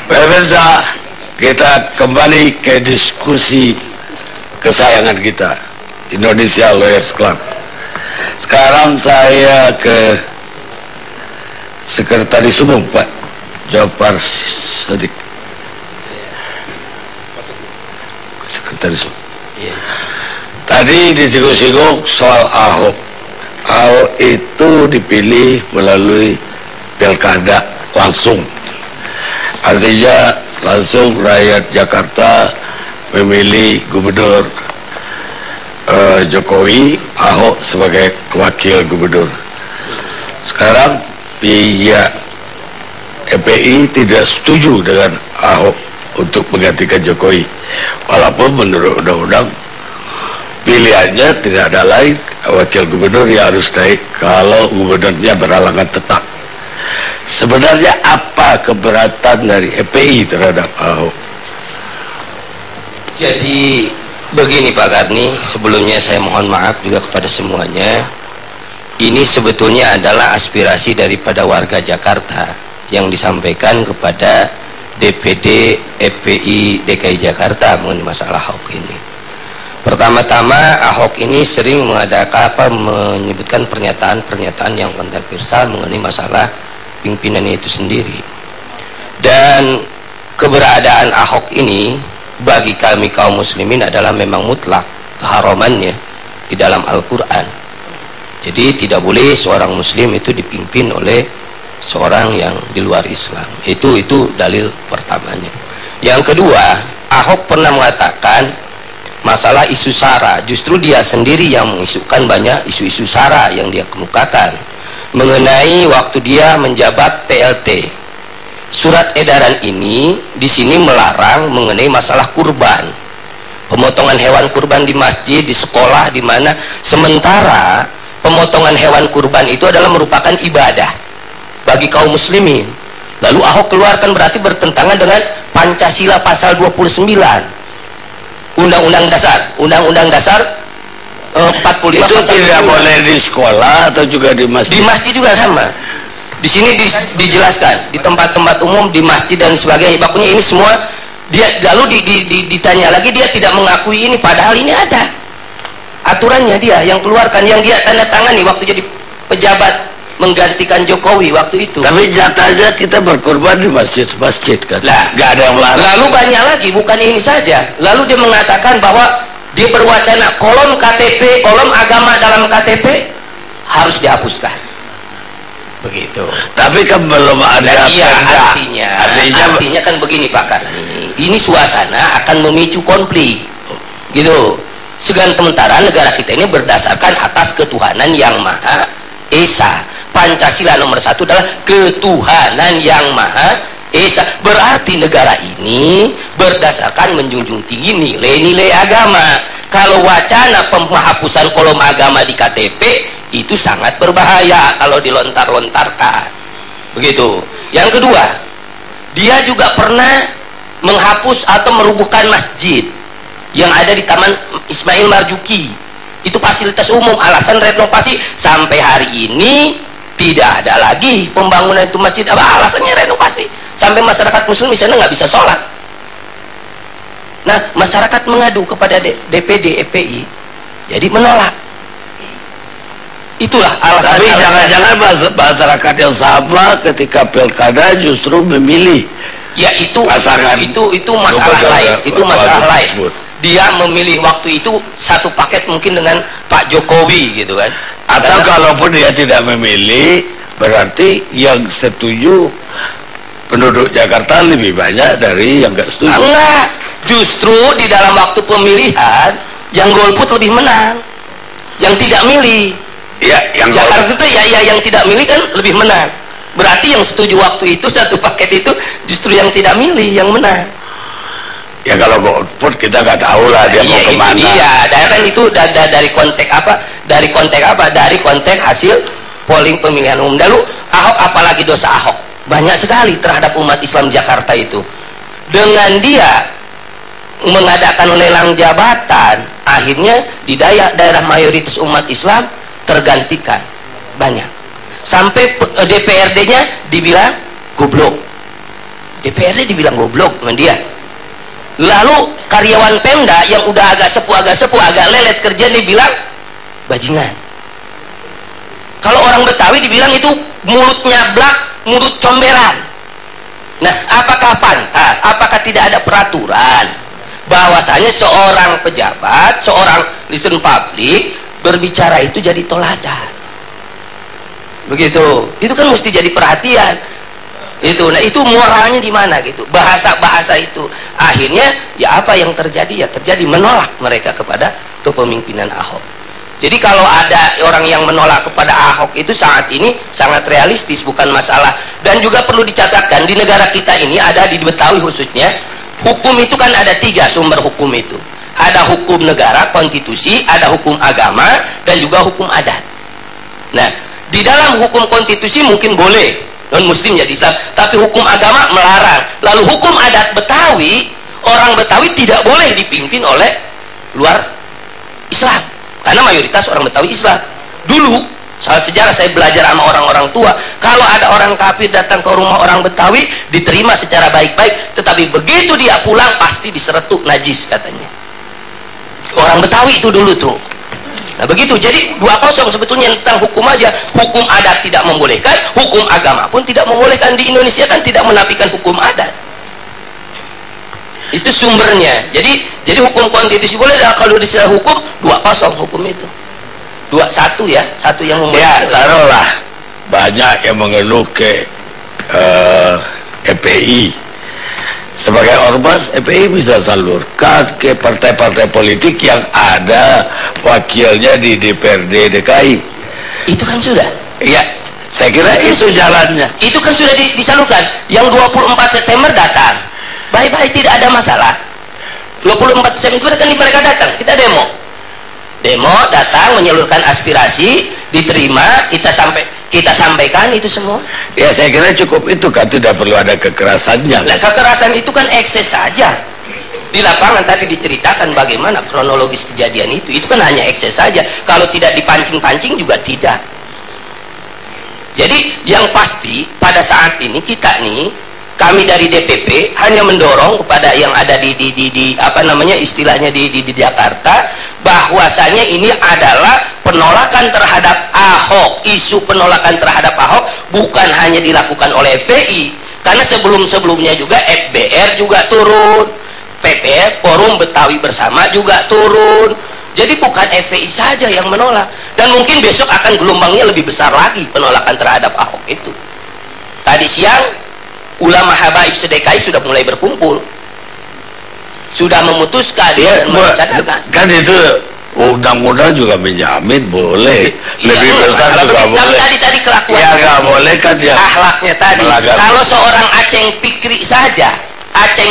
Pemirsa, kita kembali ke diskusi kesayangan kita, Indonesia Lawyers Club. Sekarang saya ke Sekretaris Umum Pak Jafar Shadiq. Sekretaris Umum. Tadi disinggung-singgung soal Ahok. Ahok itu dipilih melalui pilkada langsung. Artinya langsung rakyat Jakarta memilih Gubernur Jokowi, Ahok sebagai wakil gubernur. Sekarang pihak FPI tidak setuju dengan Ahok untuk menggantikan Jokowi, walaupun menurut undang-undang pilihannya tidak ada lain, wakil gubernur yang harus naik kalau gubernurnya berhalangan tetap. Sebenarnya apa keberatan dari FPI terhadap Ahok? Jadi begini Pak Karni, sebelumnya saya mohon maaf juga kepada semuanya. Ini sebetulnya adalah aspirasi daripada warga Jakarta yang disampaikan kepada DPD FPI DKI Jakarta mengenai masalah Ahok ini. Pertama-tama, Ahok ini sering menyebutkan pernyataan-pernyataan yang kontroversial mengenai masalah pimpinannya itu sendiri. Dan keberadaan Ahok ini bagi kami kaum muslimin adalah memang mutlak keharamannya di dalam Al-Quran. Jadi tidak boleh seorang muslim itu dipimpin oleh seorang yang di luar Islam. Itu dalil pertamanya. Yang kedua, Ahok pernah mengatakan masalah isu SARA, justru dia sendiri yang mengisukan banyak isu-isu SARA yang dia kemukakan mengenai waktu dia menjabat PLT. Surat edaran ini di sini melarang mengenai masalah kurban, pemotongan hewan kurban di masjid, di sekolah, di mana sementara pemotongan hewan kurban itu adalah merupakan ibadah bagi kaum muslimin. Lalu Ahok keluarkan berarti bertentangan dengan Pancasila pasal 29 Undang-Undang Dasar 45 itu tidak boleh di sekolah atau juga di masjid? Di masjid juga sama. Di sini dijelaskan di tempat-tempat umum, di masjid dan sebagainya. Bakunya ini semua dia lalu ditanya lagi, dia tidak mengakui ini, padahal ini ada aturannya, dia yang keluarkan, yang dia tanda tangani waktu jadi pejabat menggantikan Jokowi waktu itu. Tapi nyatanya kita berkorban di masjid-masjid kan? Lah, nggak ada yang melarang. Lalu banyak lagi, bukan ini saja. Lalu dia mengatakan bahwa dia berwacana kolom KTP, kolom agama dalam KTP harus dihapuskan. Begitu. Tapi kan belum ada. Iya, artinya kan begini Pak Karni. Ini suasana akan memicu konflik. Gitu. Sementara negara kita ini berdasarkan atas ketuhanan yang Maha Esa. Pancasila nomor 1 adalah ketuhanan yang Maha Esa. Berarti negara ini berdasarkan menjunjung tinggi nilai-nilai agama. Kalau wacana penghapusan kolom agama di KTP itu sangat berbahaya kalau dilontar-lontarkan. Begitu. Yang kedua, dia juga pernah menghapus atau merubuhkan masjid yang ada di Taman Ismail Marzuki. Itu fasilitas umum, alasan renovasi. Sampai hari ini tidak ada lagi pembangunan itu masjid. Apa alasannya renovasi? Sampai masyarakat muslim di sana nggak bisa sholat. Nah, masyarakat mengadu kepada DPD FPI, jadi menolak. Itulah alasan. Tapi jangan-jangan masyarakat yang sama ketika pilkada justru memilih. Ya itu pasangan, itu masalah lain. Itu masalah lain. Dia memilih waktu itu satu paket mungkin dengan Pak Jokowi gitu kan. Atau kalaupun dia tidak memilih, berarti yang setuju penduduk Jakarta lebih banyak dari yang nggak setuju. Enggak, justru di dalam waktu pemilihan yang golput lebih menang, yang tidak milih. Ya, yang Jakarta itu ya yang tidak milih kan lebih menang. Berarti yang setuju waktu itu satu paket itu justru yang tidak milih yang menang. Ya kalau golput kita nggak tahu lah dia mau kemana. Iya, kan itu dari konteks apa? Dari konteks hasil polling pemilihan umum. Lalu Ahok, apalagi dosa Ahok banyak sekali terhadap umat Islam Jakarta itu. Dengan dia mengadakan lelang jabatan, akhirnya di daerah mayoritas umat Islam tergantikan banyak. Sampai DPRD-nya dibilang goblok. DPRD dibilang goblok sama dia. Lalu karyawan Pemda yang udah agak sepuh, agak lelet kerja dibilang bajingan. Kalau orang Betawi dibilang itu mulut nyablak, mulut comberan. Nah, apakah pantas, apakah tidak ada peraturan bahwasanya seorang pejabat, seorang listen publik berbicara itu jadi toladan? Begitu. Itu kan mesti jadi perhatian. Itu. Nah, itu moralnya di mana gitu. Bahasa-bahasa itu akhirnya ya apa yang terjadi? Ya terjadi menolak mereka kepada kepemimpinan Ahok. Jadi kalau ada orang yang menolak kepada Ahok itu saat ini sangat realistis, bukan masalah. Dan juga perlu dicatatkan di negara kita ini, ada di Betawi khususnya, hukum itu kan ada 3 sumber hukum itu. Ada hukum negara, konstitusi, ada hukum agama, dan juga hukum adat. Nah, di dalam hukum konstitusi mungkin boleh non muslim jadi Islam, tapi hukum agama melarang. Lalu hukum adat Betawi, orang Betawi tidak boleh dipimpin oleh luar Islam, karena mayoritas orang Betawi Islam. Dulu saat sejarah saya belajar sama orang-orang tua, kalau ada orang kafir datang ke rumah orang Betawi diterima secara baik-baik, tetapi begitu dia pulang pasti diseretuk najis katanya. Orang Betawi itu dulu tuh. Nah begitu, jadi 2-0 sebetulnya tentang hukum aja. Hukum adat tidak membolehkan, hukum agama pun tidak membolehkan. Di Indonesia kan tidak menafikan hukum adat. Itu sumbernya. Jadi hukum konstitusi boleh, kalau disilah hukum 2-0 hukum itu. 2-1 ya, 1 yang membolehkan. Ya taruhlah banyak yang mengeluh ke FPI. Sebagai ormas, FPI bisa salurkan ke partai-partai politik yang ada wakilnya di DPRD DKI. Itu kan sudah. Iya, saya kira itu jalannya. Itu kan sudah disalurkan. Yang 24 September datang, baik-baik, tidak ada masalah. 24 September kan mereka datang, kita demo datang menyalurkan aspirasi, diterima, kita sampaikan itu semua. Ya saya kira cukup itu kan, tidak perlu ada kekerasannya. Nah, kekerasan itu kan ekses saja. Di lapangan tadi diceritakan bagaimana kronologis kejadian itu kan hanya ekses saja. Kalau tidak dipancing-pancing juga tidak. Jadi yang pasti pada saat ini kita nih, kami dari DPP hanya mendorong kepada yang ada di apa namanya istilahnya di Jakarta, bahwasanya ini adalah penolakan terhadap Ahok. Isu penolakan terhadap Ahok bukan hanya dilakukan oleh FPI, karena sebelum-sebelumnya juga FBR juga turun, PP Forum Betawi Bersama juga turun. Jadi bukan FPI saja yang menolak, dan mungkin besok akan gelombangnya lebih besar lagi penolakan terhadap Ahok itu. Tadi siang ulama habaib sedekai sudah mulai berkumpul, sudah memutuskan ya, dan mencatatkan. Kan itu undang-undang juga menjamin boleh lebih besar juga boleh. Tadi kelakuan ya nggak boleh kan ya, akhlaknya tadi. Kalau seorang Aceng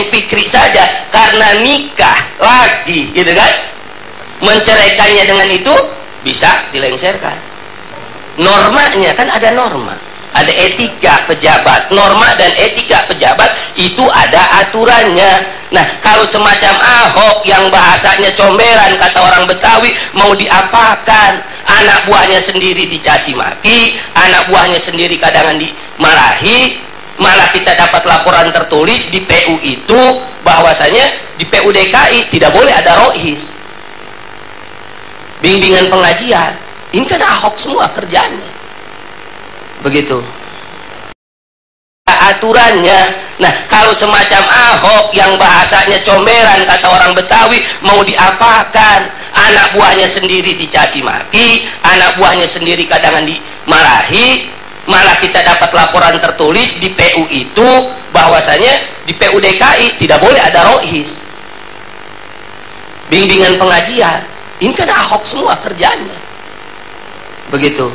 Pikri saja karena nikah lagi gitu kan, menceraikannya dengan itu bisa dilengserkan. Normanya kan ada norma, ada etika pejabat. Norma dan etika pejabat itu ada aturannya. Nah, kalau semacam Ahok yang bahasanya comberan, kata orang Betawi, mau diapakan? Anak buahnya sendiri dicaci maki, anak buahnya sendiri kadang dimarahi. Malah kita dapat laporan tertulis di PU itu bahwasanya di PU DKI tidak boleh ada rohis, bimbingan pengajian. Ini kan Ahok semua kerjanya. Begitu aturannya. Nah, kalau semacam Ahok yang bahasanya comberan, kata orang Betawi, mau diapakan? Anak buahnya sendiri dicaci maki, anak buahnya sendiri kadang dimarahi. Malah kita dapat laporan tertulis di PU itu bahwasanya di PU DKI tidak boleh ada rohis, bimbingan pengajian. Ini kan Ahok semua kerjanya. Begitu.